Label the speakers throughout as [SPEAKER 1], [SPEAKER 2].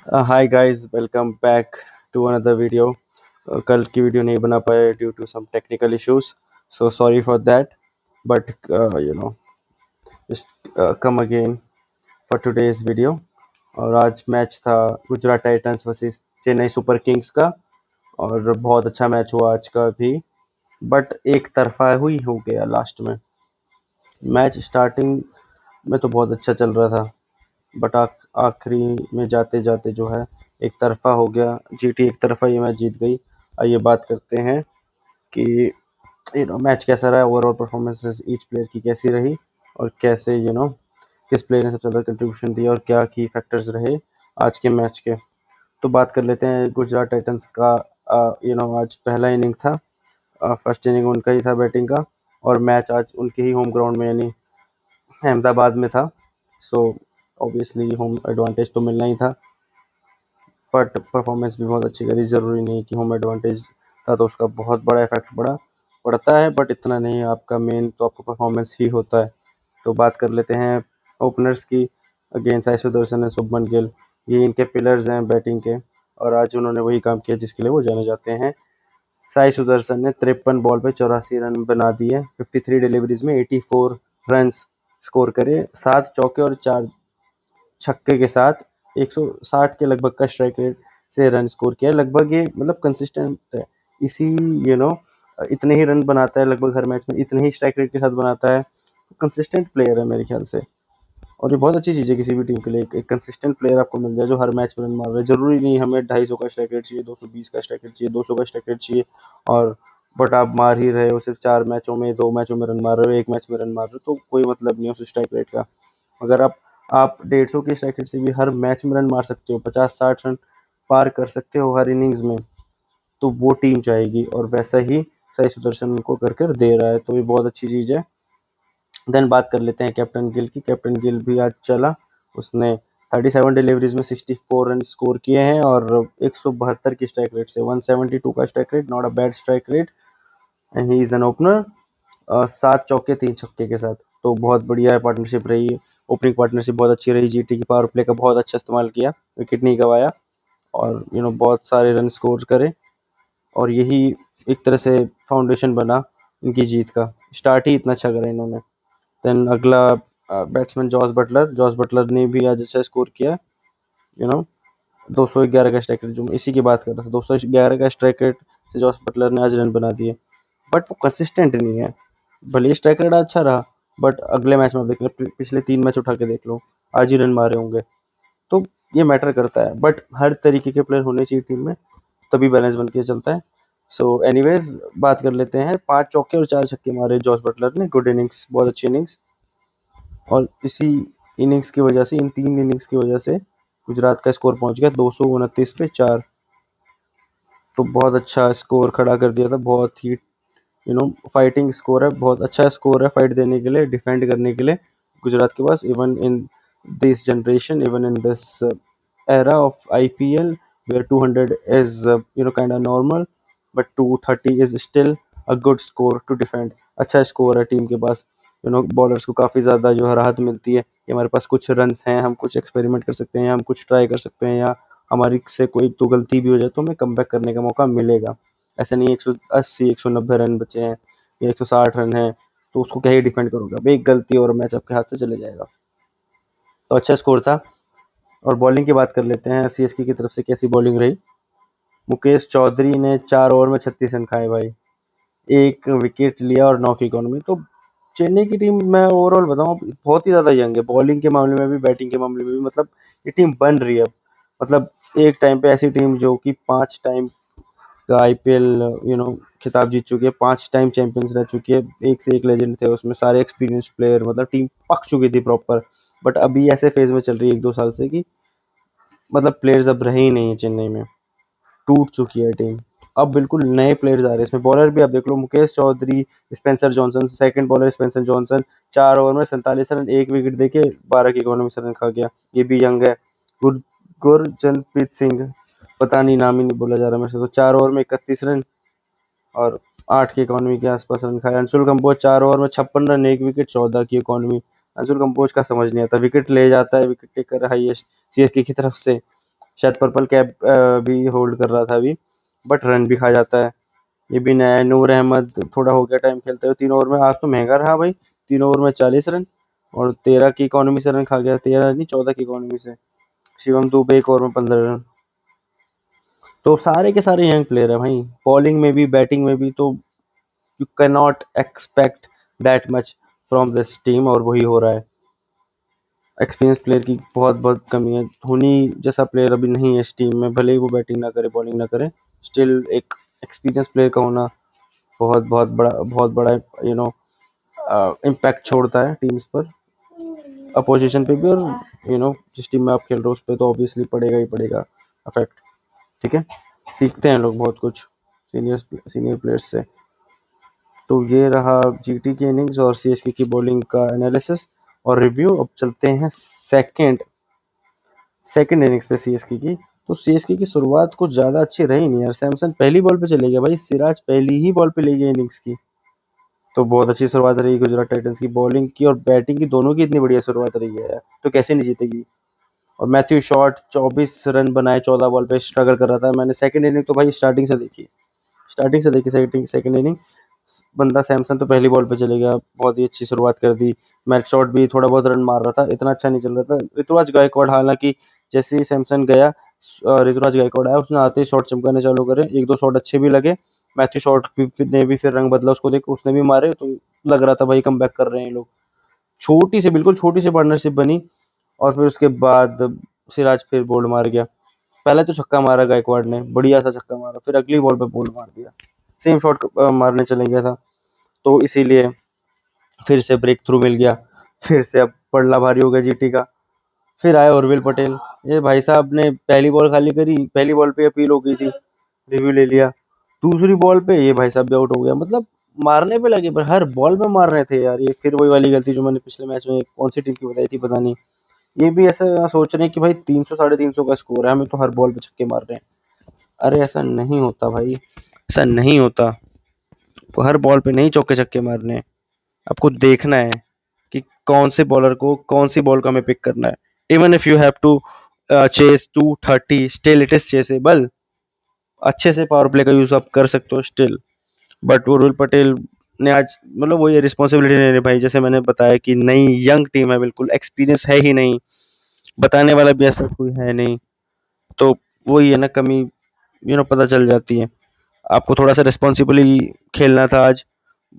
[SPEAKER 1] Hi guys, welcome back to another video. कल की video नहीं बना पाए due to some technical issues, so sorry for that. But you know just come again for today's video. और आज match था Gujarat Titans versus Chennai Super Kings का। और बहुत अच्छा मैच हुआ आज का भी, बट एक तरफा हुई हो गया लास्ट में। मैच स्टार्टिंग में तो बहुत अच्छा चल रहा था, बट आखिरी में जाते जाते जो है एक तरफा हो गया। जीटी एक तरफा ये मैच जीत गई। आइए बात करते हैं कि मैच कैसा रहा, ओवरऑल परफॉर्मेंसेस ईच प्लेयर की कैसी रही, और कैसे किस प्लेयर ने सबसे ज़्यादा कंट्रीब्यूशन दिया और क्या की फैक्टर्स रहे आज के मैच के। तो बात कर लेते हैं गुजरात टाइटंस का। आज पहला इनिंग था। फर्स्ट इनिंग उनका ही था बैटिंग का, और मैच आज उनके ही होम ग्राउंड में यानी अहमदाबाद में था। सो ऑब्वियसली होम एडवांटेज तो मिलना ही था, बट परफॉर्मेंस भी बहुत अच्छी करी। ज़रूरी नहीं कि होम एडवांटेज था तो उसका बहुत बड़ा इफेक्ट पड़ता है, बट इतना नहीं। आपका मेन तो आपका परफॉर्मेंस ही होता है। तो बात कर लेते हैं ओपनर्स की। अगेन साई सुदर्शन है, शुभमन गिल, ये इनके पिलर्स हैं बैटिंग के। और आज उन्होंने वही काम किया जिसके लिए वो जाने जाते हैं। साई सुदर्शन ने 53 बॉल पे 84 रन बना दिए। 53 डिलीवरीज में 84 रन स्कोर करे, 7 चौके और 4 छक्के के साथ 160 के लगभग का स्ट्राइक रेट से रन स्कोर किया। लगभग ये मतलब कंसिस्टेंट है। इसी यू नो इतने ही रन बनाता है लगभग हर मैच में, इतने ही स्ट्राइक रेट के साथ बनाता है। कंसिस्टेंट प्लेयर है मेरे ख्याल से। और ये बहुत अच्छी चीज़ है किसी भी टीम के लिए, एक कंसिस्टेंट प्लेयर आपको मिल जाए जो हर मैच में रन मार रहा है। जरूरी नहीं हमें 250 का स्ट्राइक रेट चाहिए, 220 का स्ट्राइक रेट चाहिए, 200 का स्ट्राइक रेट चाहिए। और बट आप मार ही रहे हो सिर्फ 4 मैचों में, 2 मैचों में रन मार रहे हो, एक मैच में रन मार रहे हो, तो कोई मतलब नहीं है उस स्ट्राइक रेट का। अगर आप 150 की स्ट्राइक रेट से भी हर मैच में रन मार सकते हो, 50-60 रन पार कर सकते हो हर इनिंग्स में, तो वो टीम चाहेगी। और वैसा ही साई सुदर्शन को कर कर दे रहा है, तो ये बहुत अच्छी चीज़ है। देन बात कर लेते हैं कैप्टन गिल की। कैप्टन गिल भी आज चला। उसने 37 डिलीवरीज में 64 रन स्कोर किए हैं, और 172 की स्ट्राइक रेट से, 172 का strike rate, not a bad strike rate. And he is an opener. 7 चौके 3 छक्के के साथ, तो बहुत बढ़िया पार्टनरशिप रही। ओपनिंग पार्टनरशिप बहुत अच्छी रही। जीटी की पावर प्ले का बहुत अच्छा इस्तेमाल किया, विकेट नहीं गवाया, और बहुत सारे रन स्कोर करे। और यही एक तरह से फाउंडेशन बना इनकी जीत का। स्टार्ट ही इतना अच्छा करा इन्होंने। देन अगला बैट्समैन जॉस बटलर ने भी आज अच्छा स्कोर किया। यू नो 211 का स्ट्राइक रेट, जो मैं इसी की बात कर रहा था, 211 का स्ट्राइक रेट से जॉस बटलर ने आज रन बना दिए। बट वो कंसिस्टेंट नहीं है। भले ही स्ट्राइक रेट अच्छा रहा, बट अगले मैच में आप देख लो, पिछले 3 मैच उठा के देख लो, आज ही रन मारे होंगे। तो ये मैटर करता है, बट हर तरीके के प्लेयर होने चाहिए टीम में, तभी बैलेंस बन के चलता है। सो एनीवेज बात कर लेते हैं। 5 चौके और 4 छक्के मारे जॉस बटलर ने। गुड इनिंग्स, बहुत अच्छी इनिंग्स। और इसी इनिंग्स की वजह से, इन 3 इनिंग्स की वजह से गुजरात का स्कोर पहुंच गया 229 पे 4। तो बहुत अच्छा स्कोर खड़ा कर दिया था। बहुत ही फाइटिंग स्कोर है, बहुत अच्छा स्कोर है फाइट देने के लिए, डिफेंड करने के लिए गुजरात के पास। Even in this generation, even in this era of IPL, where 200 is kind of normal, but 230 is still a good score to defend. अच्छा स्कोर है टीम के पास। बॉलर्स को काफ़ी ज़्यादा जो है राहत मिलती है कि हमारे पास कुछ रन्स हैं, हम कुछ एक्सपेरिमेंट कर सकते हैं, हम कुछ ट्राई कर सकते हैं, या हमारी से कोई तो गलती भी हो जाए तो हमें कम करने का मौका मिलेगा। ऐसा नहीं 180 190 रन बचे हैं या 160 रन हैं, तो उसको क्या ही डिफेंड करोगे। अब एक गलती और मैच आपके हाथ से चले जाएगा। तो अच्छा स्कोर था। और बॉलिंग की बात कर लेते हैं। सीएसके की तरफ से कैसी बॉलिंग रही। मुकेश चौधरी ने 4 ओवर में 36 रन खाए भाई, एक विकेट लिया और 9 की इकॉनमी। तो चेन्नई की टीम, मैं ओवरऑल बताऊं, बहुत ही ज़्यादा यंग है, बॉलिंग के मामले में भी, बैटिंग के मामले में भी। मतलब ये टीम बन रही है अब। मतलब एक टाइम पे ऐसी टीम जो कि 5 टाइम का आईपीएल खिताब जीत चुकी है, 5 टाइम चैंपियंस रह चुकी है, एक से एक लेजेंड थे उसमें, सारे एक्सपीरियंस प्लेयर, मतलब टीम पक चुकी थी प्रॉपर। बट अभी ऐसे फेज में चल रही है 1-2 साल से कि मतलब प्लेयर्स अब रहे ही नहीं है चेन्नई में, टूट चुकी है टीम। अब बिल्कुल नए प्लेयर्स आ रहे हैं इसमें। बॉलर भी आप देख लो, Mukesh Choudhary, Spencer Johnson, second bowler Spencer Johnson, 4 over में 47 रन, एक विकेट देके 12 की इकोनॉमी से रन खा गया। ये भी यंग है। गुरजनप्रीत सिंह, पता नहीं, नाम ही नहीं बोला जा रहा मेरे से, तो 4 ओवर में 31 रन और 8 की इकोनॉमी के आसपास रन खाया। अंशुल कंबोज 4 ओवर में 56 रन, एक विकेट, 14 की इकोनॉमी। अंशुल कंबोज का समझ नहीं आता, विकेट ले जाता है, विकेट टेकर हाईएस्ट सीएसके की तरफ से, शायद पर्पल कैप भी होल्ड कर रहा था अभी, बट रन भी खा जाता है। ये भी नया है। नूर अहमद थोड़ा हो गया टाइम खेलते हुए 3 ओवर में, आज तो महंगा रहा भाई। 3 ओवर में 40 रन और 13 की इकोनॉमी से रन खा गया, 13 नहीं 14 की इकोनॉमी से। शिवम दुबे 1 ओवर में 15 रन। तो सारे के सारे यंग प्लेयर है भाई, बॉलिंग में भी बैटिंग में भी। तो you can not expect that much from this team, और वही हो रहा है। एक्सपीरियंस प्लेयर की बहुत बहुत कमी है। धोनी जैसा प्लेयर अभी नहीं है इस टीम में, भले ही वो बैटिंग ना करे बॉलिंग ना करे, स्टिल एक एक्सपीरियंस प्लेयर का होना बहुत बड़ा यू नो इम्पैक्ट छोड़ता है टीम्स पर, अपोजिशन पे भी, और जिस टीम में आप खेल रहे हो उस पर तो ऑब्वियसली पड़ेगा ही पड़ेगा अफेक्ट। ठीक है, सीखते हैं लोग बहुत कुछ सीनियर प्लेयर्स से। तो ये रहा जीटी की इनिंग्स और सीएसके की बॉलिंग का एनालिसिस और रिव्यू। अब चलते हैं सेकंड इनिंग्स पे सीएसके की। तो सीएसके की शुरुआत कुछ ज़्यादा अच्छी रही नहीं यार। सैमसन पहली बॉल पे चले गया भाई, सिराज पहली ही बॉल पे ले गया इनिंग्स की। तो बहुत अच्छी शुरुआत रही गुजरात टाइटंस की, बॉलिंग की और बैटिंग की दोनों की इतनी बढ़िया शुरुआत रही है यार, तो कैसे नहीं जीतेगी। और मैथ्यू शॉट 24 रन बनाए 14 बॉल पे, स्ट्रगल कर रहा था। मैंने सेकंड इनिंग तो भाई स्टार्टिंग से देखी सेकंड इनिंग। बंदा सैमसन तो पहली बॉल पे चले गया, बहुत ही अच्छी शुरुआत कर दी। मैट शॉट भी थोड़ा बहुत रन मार रहा था, इतना अच्छा नहीं चल रहा था। ऋतुराज गायकवाड़ हालांकि जैसे ही सैमसन गया, ऋतुराज गायकवाड़ आया, उसने आते ही शॉट चमकाने चालू करे, 1-2 शॉट अच्छे भी लगे। मैथ्यू शॉट ने भी फिर रंग बदला, उसको देख उसने भी मारे, तो लग रहा था भाई कम कर रहे हैं ये लोग। बिल्कुल छोटी सी पार्टनरशिप बनी। और फिर उसके बाद सिराज फिर बोल्ड मार गया। पहले तो छक्का मारा गायकवाड़ ने, बढ़िया सा छक्का मारा, फिर अगली बॉल पे बोल्ड मार दिया। सेम शॉट मारने चले गया था, तो इसीलिए फिर से ब्रेक थ्रू मिल गया। फिर से अब पड़ला भारी हो गया जीटी का। फिर आए उर्विल पटेल। ये भाई साहब ने पहली बॉल खाली करी, पहली बॉल पे अपील हो गई थी, रिव्यू ले लिया। दूसरी बॉल पे ये भाई साहब भी आउट हो गया। मतलब मारने पे लगे, पर हर बॉल पे मार रहे थे यार। ये फिर वही वाली गलती जो मैंने पिछले मैच में कौन सी टीम की बताई थी पता नहीं। ये भी ऐसा सोच रहे हैं कि भाई 300 350 का स्कोर है, हमें तो हर बॉल पे छक्के मार रहे हैं। अरे ऐसा नहीं होता भाई, ऐसा नहीं होता। तो हर बॉल पे नहीं चौके छक्के मारने हैं। आपको देखना है कि कौन से बॉलर को कौन सी बॉल का हमें पिक करना है। Even if you have to chase 230, still it is chasable. अच्छे से पावर प्ले का यूज आप कर सकते हो स्टिल। बट उर्विल पटेल ने आज मतलब वो ये रिस्पॉन्सिबिलिटी नहीं निभाई। जैसे मैंने बताया कि नई यंग टीम है, बिल्कुल एक्सपीरियंस है ही नहीं, बताने वाला भी ऐसा कोई है नहीं। तो वही है ना कमी, पता चल जाती है। आपको थोड़ा सा रिस्पॉन्सिबली खेलना था आज।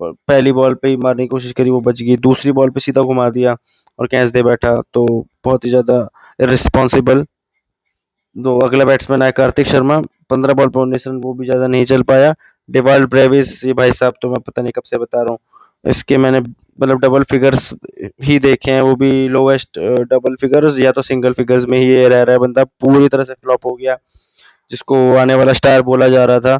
[SPEAKER 1] पहली बॉल पे ही मारने की कोशिश करी, वो बच गई। दूसरी बॉल पे सीधा घुमा दिया और कैच दे बैठा, तो बहुत ही ज़्यादा रिस्पॉन्सिबल। दो अगला बैट्समैन आया कार्तिक शर्मा, 15 बॉल पे 19 रन, वो भी ज़्यादा नहीं चल पाया। डेवाल्ड ब्रेविस, ये भाई साहब तो मैं पता नहीं कब से बता रहा हूँ, इसके मैंने मतलब डबल फिगर्स ही देखे हैं, वो भी लोवेस्ट डबल फिगर्स या तो सिंगल फिगर्स में ही ये रह रहा है। बंदा पूरी तरह से फ्लॉप हो गया, जिसको आने वाला स्टार बोला जा रहा था।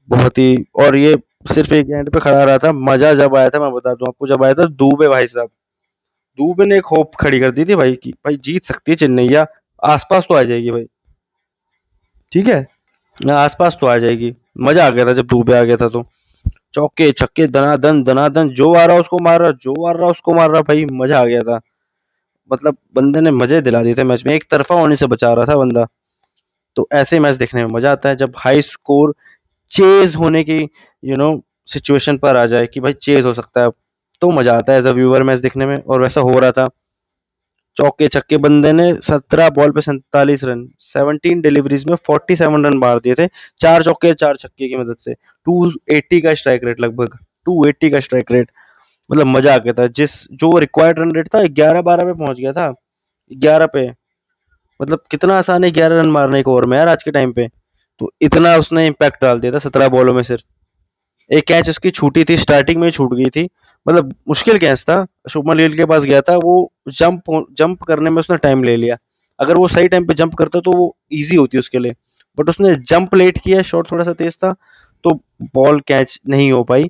[SPEAKER 1] बहुत ही, और ये सिर्फ एक एंड पे खड़ा रहा था। मजा जब आया था, मैं बता दूं आपको, जब आया था दूबे भाई साहब। दूबे ने एक होप खड़ी कर दी थी भाई की भाई जीत सकती है चेन्नई, या आसपास तो आ जाएगी भाई। ठीक है, आसपास तो आ जाएगी। मजा आ गया था जब दूबे आ गया था, तो चौके छक्के दनादन दनादन, जो आ रहा उसको मार रहा, जो आ रहा उसको मार रहा, भाई मजा आ गया था। मतलब बंदे ने मजे दिला दिए थे मैच में, एक तरफा होने से बचा रहा था बंदा। तो ऐसे मैच देखने में मजा आता है, जब हाई स्कोर चेज होने की सिचुएशन पर आ जाए कि भाई चेज हो सकता है, तो मजा आता है एज अ व्यूअर मैच देखने में। और वैसा हो रहा था। चौके छक्के, बंदे ने 17 बॉल पे 47 रन, 17 डिलीवरीज में 47 रन मार दिए थे, 4 चौके 4 छक्के की मदद से। 280 का स्ट्राइक रेट, लगभग 280 का स्ट्राइक रेट। मतलब मजा आ गया था। जो रिक्वायर्ड रन रेट था 11-12 पे पहुंच गया था, 11 पे। मतलब कितना आसान है 11 रन मारने एक ओवर में यार आज के टाइम पे। तो इतना उसने इम्पैक्ट डाल दिया था 17 बॉलों में सिर्फ। एक कैच उसकी छूटी थी, स्टार्टिंग में ही छूट गई थी। मतलब मुश्किल कैच था, शुभमन गिल के पास गया था वो, जंप करने में उसने टाइम ले लिया। अगर वो सही टाइम पे जंप करता तो वो ईजी होती उसके लिए, बट उसने जंप लेट किया, शॉट थोड़ा सा तेज था, तो बॉल कैच नहीं हो पाई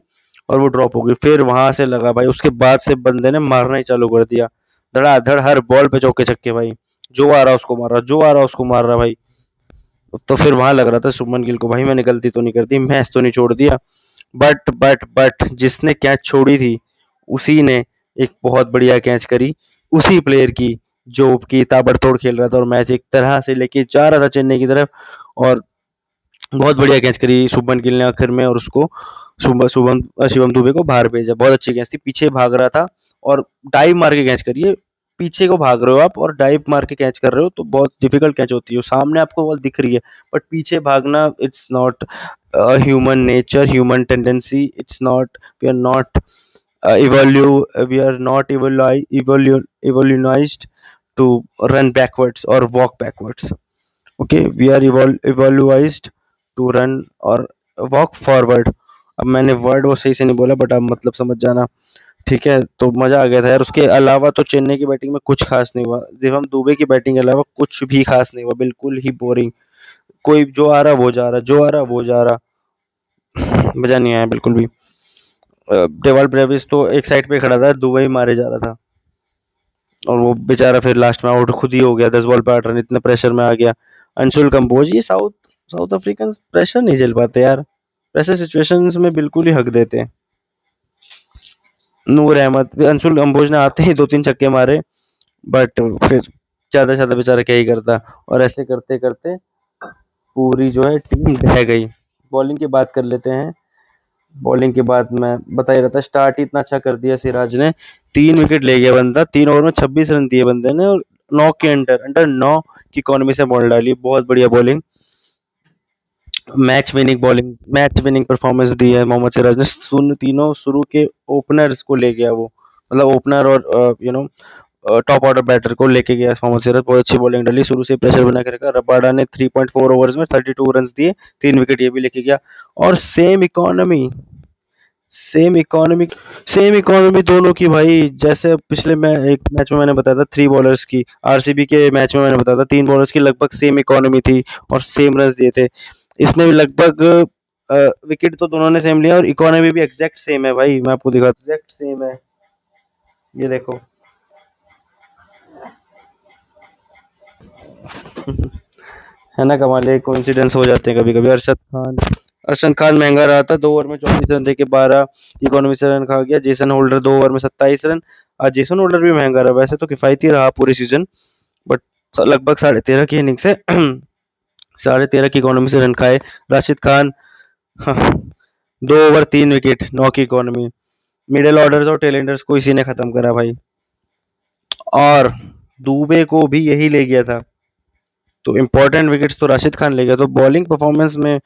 [SPEAKER 1] और वो ड्रॉप हो गई। फिर वहां से लगा भाई, उसके बाद से बंदे ने मारना ही चालू कर दिया, धड़ाधड़ हर बॉल पे चौके छक्के भाई। जो आ रहा उसको मार रहा, जो आ रहा उसको मार रहा भाई। तो फिर वहां लग रहा था शुभमन गिल को, भाई मैंने गलती तो नहीं कर दी, मैच तो नहीं छोड़ दिया। बट जिसने कैच छोड़ी थी, उसी ने एक बहुत बढ़िया कैच करी, उसी प्लेयर की, जो कि ताबड़तोड़ खेल रहा था और मैच एक तरह से लेके जा रहा था चेन्नई की तरफ। और बहुत बढ़िया कैच करी शुभमन गिल ने आखिर में, और उसको शिवम दुबे को बाहर भेजा। बहुत अच्छी कैच थी, पीछे भाग रहा था और डाइव मार के कैच करिए। पीछे को भाग रहे हो आप और डाइव मार के कैच कर रहे हो तो बहुत डिफिकल्ट कैच होती है। सामने आपको बॉल दिख रही है बट पीछे भागना, it's not human nature, human tendency, it's not, we are not we are not evolutionized to run backwards or walk backwards. Okay, we are evolved to run or walk forward. अब मैंने word वो सही से नहीं बोला but आप मतलब समझ जाना। ठीक है, तो मजा आ गया था यार। उसके अलावा तो चेन्नई की बैटिंग में कुछ खास नहीं हुआ। शिवम दुबे की बैटिंग के अलावा कुछ भी खास नहीं हुआ, बिल्कुल ही बोरिंग। कोई जो आ रहा वो जा रहा, जो आ रहा वो जा रहा, मजा नहीं आया बिल्कुल भी। डेवाल ब्रेविस तो एक साइड पे खड़ा था, दुबई मारे जा रहा था और वो बेचारा फिर लास्ट में आउट खुद ही हो गया। 10 बॉल पे 8 रन, इतने प्रेशर में आ गया। अंशुल कंबोज, ये साउथ साउथ अफ्रीकन प्रेशर नहीं झेल पाते यार। प्रेशर सिचुएशंस में बिल्कुल ही हक देते हैं। नूर अहमद, अंशुल कंबोज ने आते ही 2-3 छक्के मारे बट फिर ज्यादा से ज्यादा बेचारा क्या ही करता। और ऐसे करते करते पूरी जो है टीम ढह गई। बॉलिंग की बात कर लेते हैं। बॉलिंग के बाद मैं बता ही रहा था, स्टार्ट ही इतना अच्छा कर दिया सिराज ने। 3 विकेट ले गया बंदा, 3 ओवर में 26 रन दिए बंदे ने और 9 की इकोनॉमी से बॉल डाली। बहुत बढ़िया बॉलिंग, मैच विनिंग परफॉर्मेंस दी है मोहम्मद सिराज ने। तीनों शुरू के ओपनर्स को ले गया वो, मतलब ओपनर और टॉप ऑर्डर बैटर को लेके गया मोहम्मद सिराज। बहुत अच्छी बॉलिंग डाली, शुरू से प्रेशर बना के रखा। रबाडा ने 3.4 ओवर्स में 32 रन दिए, 3 विकेट ये भी लेके गया। और सेम इकोनॉमी सेम इकोनॉमी दोनों की भाई। जैसे पिछले में एक मैच में मैंने बताया था 3 बॉलर्स की, आरसीबी के मैच में मैंने बताया था 3 बॉलर्स की लगभग सेम इकोनॉमी थी और सेम रन दिए थे। इसमें भी लगभग विकेट तो दोनों ने सेम लिया और इकोनॉमी भी एग्जैक्ट सेम है भाई। मैं आपको दिखाता हूँ, एग्जैक्ट सेम है, ये देखो। है ना कमाल, एक कोइंसिडेंस हो जाते हैं कभी कभी। अरशद खान महंगा रहा था, 2 ओवर में 24 रन देके 12 इकोनॉमी से रन खा गया। जेसन होल्डर 2 ओवर में 27 रन। आज जेसन होल्डर भी महंगा रहा, वैसे तो किफायती रहा पूरे सीजन बट लगभग 13.5 की इनिंग से 13.5 की इकोनॉमी से रन खाए। राशिद खान, हाँ, 2 ओवर 3 विकेट, 9 की इकोनॉमी। मिडिल ऑर्डर और टेलेंडर्स को इसी ने खत्म करा भाई। और दुबे को भी यही ले गया था, तो इम्पोर्टेंट विकेट्स तो राशिद खान ले गया। तो बॉलिंग परफॉर्मेंस में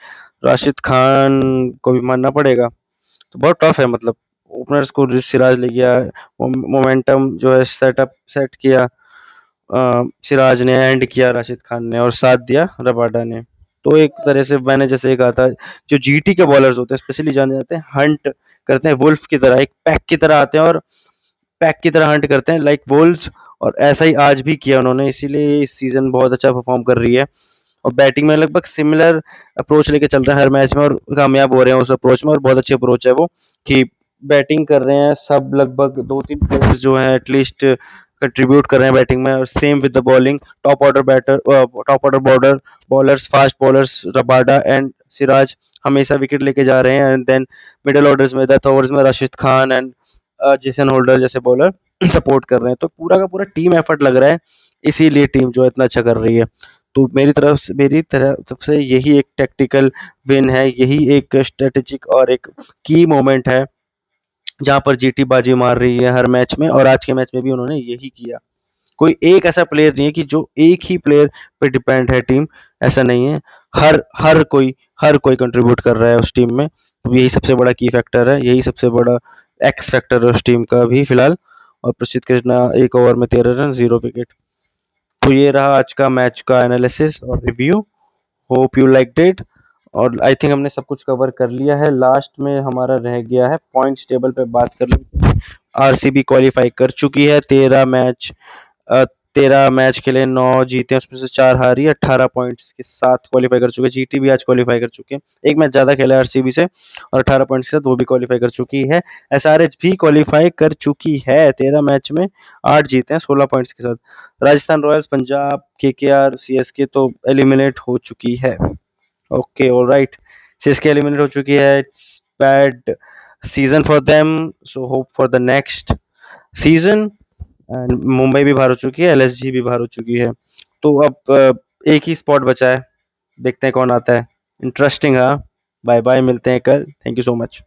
[SPEAKER 1] राशिद खान को भी मानना पड़ेगा। तो बहुत टफ है, मतलब ओपनर्स को सिराज ले गया। मोमेंटम जो है सेट किया सिराज ने, एंड किया राशिद खान ने और साथ दिया रबाडा ने। तो एक तरह से मैंने जैसे कहा था, जो जीटी के बॉलर्स होते हैं स्पेशली जाने जाते हैं, हंट करते हैं वुल्फ की तरह, एक पैक की तरह आते हैं और पैक की तरह हंट करते हैं लाइक वुल्व्स। और ऐसा ही आज भी किया उन्होंने, इसीलिए इस सीजन बहुत अच्छा परफॉर्म कर रही है। और बैटिंग में लगभग सिमिलर अप्रोच लेके चल रहा है हर मैच में और कामयाब हो रहे हैं उस अप्रोच में। और बहुत अच्छी अप्रोच है वो कि बैटिंग कर रहे हैं सब, लगभग 2-3 प्लेयर्स जो हैं एटलीस्ट कंट्रीब्यूट कर रहे हैं बैटिंग में। और same with the bowling, top order bowlers, fast bowlers Rabada and Siraj हमेशा विकेट लेके जा रहे हैं। एंड देन मिडिल ऑर्डर्स में, डेथ ओवर्स में Rashid Khan and Jason holder जैसे बॉलर सपोर्ट कर रहे हैं। तो पूरा का पूरा टीम एफर्ट लग रहा है, इसीलिए टीम जो है इतना अच्छा कर रही है। तो मेरी तरफ से यही एक टैक्टिकल विन है, यही एक स्ट्रेटेजिक और एक की मोमेंट है जहां पर जीटी बाजी मार रही है हर मैच में। और आज के मैच में भी उन्होंने यही किया। कोई एक ऐसा प्लेयर नहीं है कि जो एक ही प्लेयर पे डिपेंड है टीम, ऐसा नहीं है। हर कोई कंट्रीब्यूट कर रहा है उस टीम में। तो यही सबसे बड़ा की फैक्टर है, यही सबसे बड़ा एक्स फैक्टर है उस टीम का भी फिलहाल। और प्रसिद्ध कृष्णा 1 ओवर में 13 रन, 0 विकेट। तो ये रहा आज का मैच का एनालिसिस और review. Hope you liked it. और आई थिंक हमने सब कुछ कवर कर लिया है। लास्ट में हमारा रह गया है पॉइंट्स टेबल पे बात कर लेते हैं। आरसीबी क्वालिफाई कर चुकी है, 13 मैच खेले, 9 जीते, उसमें से 4 हारी, 18 पॉइंट्स के साथ क्वालिफाई कर चुके हैं। जीटी भी आज क्वालिफाई कर चुके हैं, एक मैच ज्यादा खेला है आरसीबी से और 18 पॉइंट्स के साथ वो भी क्वालिफाई कर चुकी है। एसआरएच भी क्वालिफाई कर चुकी है, 13 मैच में 8 जीते हैं, 16 पॉइंट्स के साथ। Rajasthan Royals, Punjab, KKR, CSK तो एलिमिनेट हो चुकी है। ओके, ऑलराइट, सीएसके एलिमिनेट हो चुकी है। It's bad season for them, so hope for the next season. And Mumbai भी बाहर हो चुकी है, एलएसजी भी बाहर हो चुकी है। तो अब एक ही स्पॉट बचा है, देखते हैं कौन आता है। इंटरेस्टिंग, हाँ। बाय बाय, मिलते हैं कल। Thank you so much.